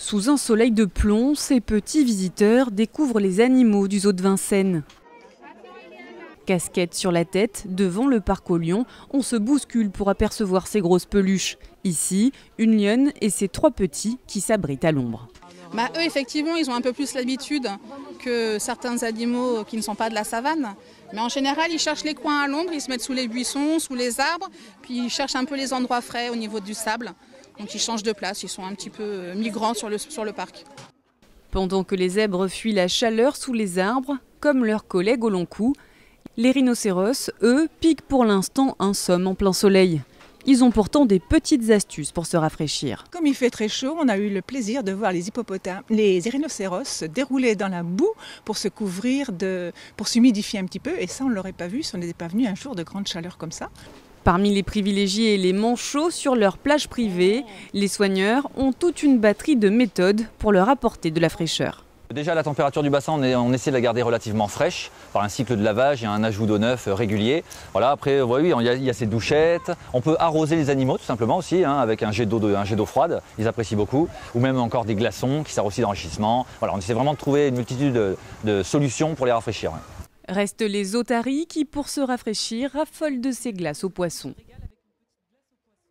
Sous un soleil de plomb, ces petits visiteurs découvrent les animaux du zoo de Vincennes. Casquette sur la tête, devant le parc aux lions, on se bouscule pour apercevoir ces grosses peluches. Ici, une lionne et ses 3 petits qui s'abritent à l'ombre. Eux, effectivement, ils ont un peu plus l'habitude que certains animaux qui ne sont pas de la savane. Mais en général, ils cherchent les coins à l'ombre, ils se mettent sous les buissons, sous les arbres, puis ils cherchent un peu les endroits frais au niveau du sable. Donc ils changent de place, ils sont un petit peu migrants sur le parc. Pendant que les zèbres fuient la chaleur sous les arbres, comme leurs collègues au long cou, les rhinocéros, eux, piquent pour l'instant un somme en plein soleil. Ils ont pourtant des petites astuces pour se rafraîchir. Comme il fait très chaud, on a eu le plaisir de voir les rhinocéros se dérouler dans la boue pour se couvrir, pour s'humidifier un petit peu. Et ça, on ne l'aurait pas vu si on n'était pas venu un jour de grande chaleur comme ça. Parmi les privilégiés et les manchots sur leur plage privée, les soigneurs ont toute une batterie de méthodes pour leur apporter de la fraîcheur. Déjà, la température du bassin, on essaie de la garder relativement fraîche par un cycle de lavage et un ajout d'eau neuve régulier. Voilà, après, oui, il y a ces douchettes. On peut arroser les animaux tout simplement aussi, avec un jet d'eau froide. Ils apprécient beaucoup. Ou même encore des glaçons qui servent aussi d'enrichissement. Voilà, on essaie vraiment de trouver une multitude de solutions pour les rafraîchir. Restent les otaries qui, pour se rafraîchir, raffolent de ces glaces aux poissons.